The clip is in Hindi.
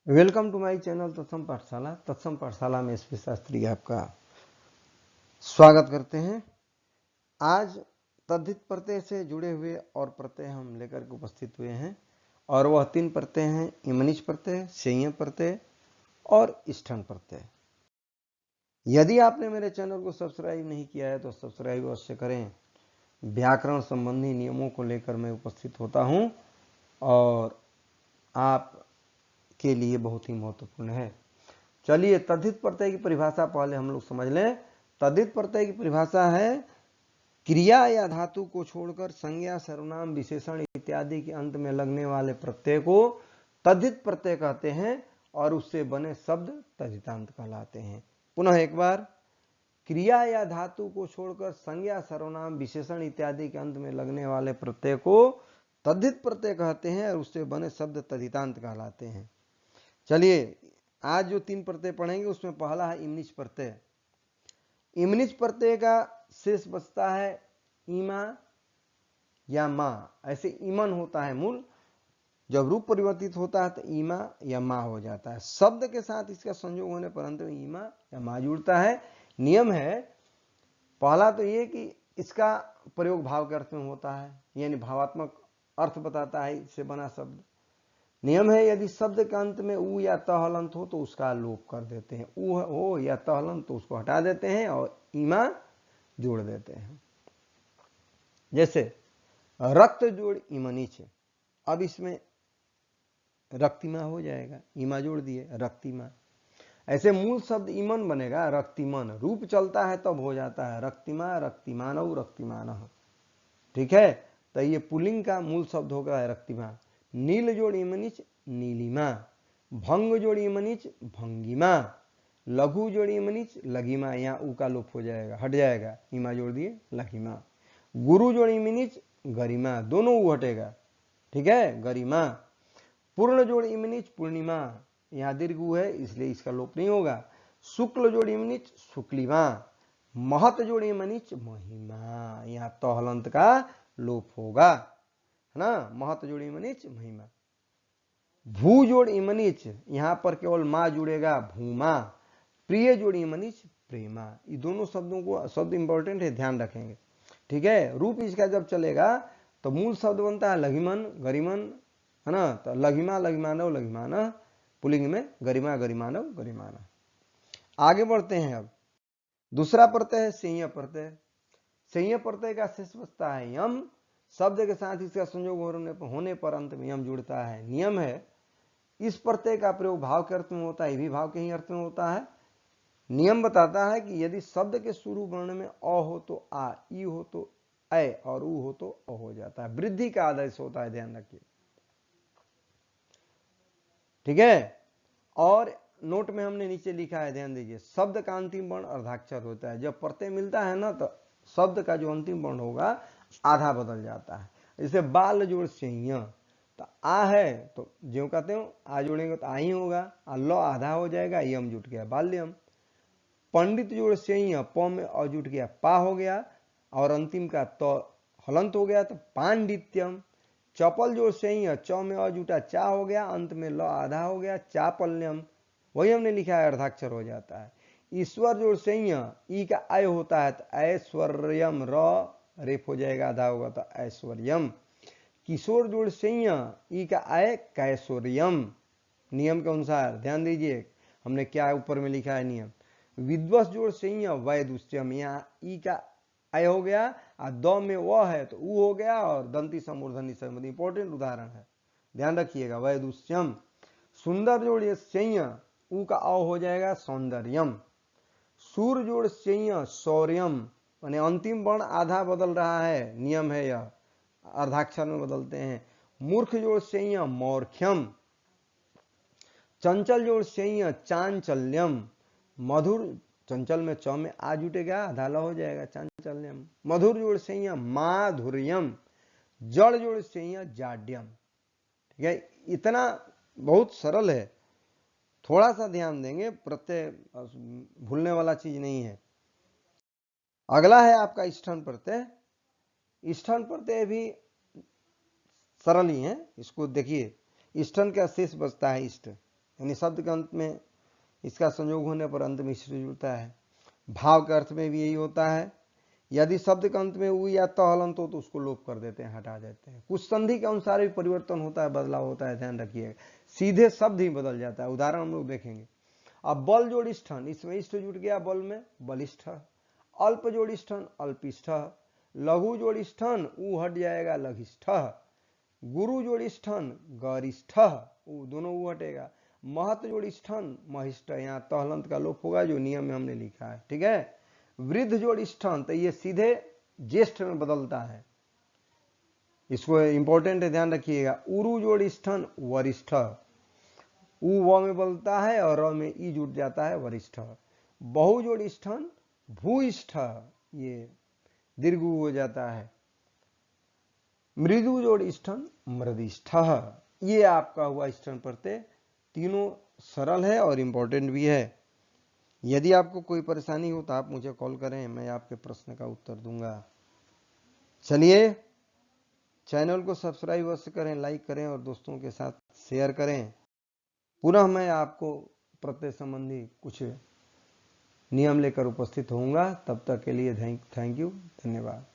वेलकम टू माय चैनल तत्सम पाठशाला। तत्सम पाठशाला में एसपी शास्त्री आपका स्वागत करते हैं। आज तद्धित प्रत्यय से जुड़े हुए और प्रत्यय हम लेकर के उपस्थित हुए हैं और वह तीन प्रत्यय हैं: इमनिच प्रत्यय, संज्ञा प्रत्यय और इष्ठन प्रत्यय। यदि आपने मेरे चैनल को सब्सक्राइब नहीं किया है तो सब्सक्राइब अवश्य करें। व्याकरण संबंधी नियमों को लेकर मैं उपस्थित होता हूं और आप के लिए बहुत ही महत्वपूर्ण है। चलिए तद्धित प्रत्यय की परिभाषा पहले हम लोग समझ लें। तद्धित प्रत्यय की परिभाषा है क्रिया या धातु को छोड़कर संज्ञा, सर्वनाम, विशेषण इत्यादि के अंत में लगने वाले प्रत्यय को तद्धित प्रत्यय कहते हैं और उससे बने शब्द तद्धितांत कहलाते हैं। पुनः एक बार, क्रिया या धातु को छोड़कर संज्ञा, सर्वनाम, विशेषण इत्यादि के अंत में लगने वाले प्रत्यय को तद्धित प्रत्यय कहते हैं और उससे बने शब्द तद्धितांत कहलाते हैं। चलिए आज जो तीन प्रत्यय पढ़ेंगे उसमें पहला है इमनिच प्रत्यय। इमनिच प्रत्यय का शेष बचता है ईमा या माँ। ऐसे ईमन होता है मूल, जब रूप परिवर्तित होता है तो ईमा या माँ हो जाता है। शब्द के साथ इसका संयोग होने पर अंत में ईमा या माँ जुड़ता है। नियम है पहला तो ये कि इसका प्रयोग भाव के अर्थ में होता है, यानी भावात्मक अर्थ बताता है इससे बना शब्द। नियम है यदि शब्द के अंत में उ या त हलंत हो तो उसका लोप कर देते हैं। उ हो या त हलंत तो उसको हटा देते हैं और ईमा जोड़ देते हैं। जैसे रक्त जोड़ इमनिच, अब इसमें रक्तिमा हो जाएगा, ईमा जोड़ दिए रक्तिमा। ऐसे मूल शब्द ईमन बनेगा रक्तिमन, रूप चलता है तब हो जाता है रक्तिमा, रक्तिमानव, रक्तिमान। ठीक है, तो ये पुल्लिंग का मूल शब्द होगा रक्तिमा। नील जोड़ इमनिच नीलिमा, भंग जोड़ इमनिच भंगिमा, लघु जोड़ इमनिच लघिमा। यहाँ ऊ का लोप हो जाएगा, हट जाएगा, ईमा जोड़ दिए लघिमा। गुरु जोड़ इमनिच गरिमा, दोनों ऊ हटेगा, ठीक है, गरिमा। पूर्ण जोड़ इमनिच पूर्णिमा, यहाँ दीर्घ ऊ है इसलिए इसका लोप नहीं होगा। शुक्ल जोड़ इमनिच शुक्लिमा, महत जोड़ इमनिच महिमा, यहाँ तो हलंत का लोप होगा, है ना, महत जोड़ इमनिच महिमा। भू जोड़ इमनिच, यहां पर केवल मां जुड़ेगा भूमा। प्रिय जोड़ इमनिच प्रेमा। ये दोनों शब्दों को, शब्द इंपॉर्टेंट है, ध्यान रखेंगे, ठीक है। रूप इसका जब चलेगा तो मूल शब्द बनता है लघिमन, गरिमन, है ना, तो लघिमा, लघिमानव, लघिमान, पुल्लिंग में गरिमा, गरिमानव, गरिमान। आगे बढ़ते हैं। अब दूसरा प्रत्यय है संज्ञा प्रत्यय। संज्ञा प्रत्यय का शेष बचता है यम, शब्द के साथ इसका संयोग होने पर अंत में यम जुड़ता है। नियम है इस प्रत्यय का प्रयोग भाव के अर्थ में होता है, ये भी भाव के ही अर्थ में होता है। नियम बताता है कि यदि शब्द के शुरू वर्ण में अ हो तो आ, ई हो तो ऐ और उ हो तो अ हो जाता है। वृद्धि का आदेश होता है, ध्यान रखिए, ठीक है। और नोट में हमने नीचे लिखा है, ध्यान दीजिए, शब्द का अंतिम वर्ण अर्धाक्षर होता है। जब प्रत्यय मिलता है ना तो शब्द का जो अंतिम वर्ण होगा आधा बदल जाता है। जैसे बाल जोड़ संज्ञा, तो आ है तो जो कहते हो आ जोड़ेंगे तो आ ही होगा, ल आधा हो जाएगा, यम जुट गया बाल्यम। पंडित जोड़ संज्ञा, प में अ जुट गया पा हो गया और अंतिम का तो हलंत हो गया तो पांडित्यम। चपल जोड़ संज्ञा, च में अ जुटा चा हो गया, अंत में ल आधा हो गया चापल्यम, वही हमने लिखा है, अर्धाक्षर हो जाता है। ईश्वर जोड़ संज्ञा, ई का आय होता है तो ऐश्वर्यम, र रेप हो जाएगा, आधा होगा तो ऐश्वर्यम। किशोर जोड़ संज्ञा, ई का आय कैशोर्यम। नियम के अनुसार ध्यान दीजिए हमने क्या ऊपर में लिखा है नियम। विद्वस जोड़ संज्ञा वैदुष्यम, यहाँ ई का आय हो गया और द में व है तो ऊ हो गया और दंती समूर्धनी संबंधी इंपॉर्टेंट उदाहरण है, ध्यान रखिएगा, वैदुष्यम। सुंदर जोड़ संज्ञा, ऊ का अ हो जाएगा सौंदर्यम। सूर जोड़ संज्ञा शौर्यम, माने अंतिम वर्ण आधा बदल रहा है, नियम है यह, अर्धाक्षर में बदलते हैं। मूर्ख जोड़ संज्ञा मौर्ख्यम। चंचल जोड़ संज्ञा चांचल्यम। मधुर, चंचल में च में आ जुटेगा, आधा ल हो जाएगा चांचल्यम। मधुर जोड़ संज्ञा माधुर्यम। जड़ जोड़ संज्ञा जाड्यम, ठीक है। इतना बहुत सरल है, थोड़ा सा ध्यान देंगे, प्रत्यय भूलने वाला चीज नहीं है। अगला है आपका इष्ठन प्रत्यय। इष्ठन प्रत्यय भी सरल ही है, इसको देखिए, इष्ठन का शेष बचता है इष्ट, यानी शब्द के अंत में इसका संयोग होने पर अंत में स्त्री जुड़ता है। भाव के अर्थ में भी यही होता है। यदि शब्द के अंत में उ या त हलंत हो तो उसको लोप कर देते हैं, हटा देते हैं। कुछ संधि के अनुसार भी परिवर्तन होता है, बदलाव होता है, ध्यान रखिएगा। सीधे शब्द ही बदल जाता है। उदाहरण हम लोग देखेंगे। अब बल जोड़ स्थन, इसमें इष्ट जुट गया, बल में बलिष्ठ। अल्प जोड़ स्थन अल्पिष्ठ। लघु जोड़ स्थन उ हट जाएगा, लघिष्ठ। गुरु जोड़ स्थन गरिष्ठ, उ दोनों उ हटेगा। महत जोड़ स्थन महिष्ठ, यहाँ तहलंत का लोप होगा जो नियम में हमने लिखा है, ठीक है। वृद्ध जोड़ स्थन, तो ये सीधे ज्येष्ठ में बदलता है, इसको इंपॉर्टेंट है, ध्यान रखिएगा। उरु जोड़ स्थन वरिष्ठ, उ व में बदलता है और र में ई जुट जाता है, वरिष्ठ। बहु जोड़ स्थन भूइष्ठ, ये दीर्घ हो जाता है। मृदु जोड़ स्थन मृदिष्ठ, ये आपका हुआ स्थन प्रत्यय। तीनों सरल है और इंपॉर्टेंट भी है। यदि आपको कोई परेशानी हो तो आप मुझे कॉल करें, मैं आपके प्रश्न का उत्तर दूंगा। चलिए, चैनल को सब्सक्राइब अवश्य करें, लाइक करें और दोस्तों के साथ शेयर करें। पुनः मैं आपको प्रत्यय संबंधी कुछ नियम लेकर उपस्थित होऊंगा। तब तक के लिए थैंक यू, धन्यवाद।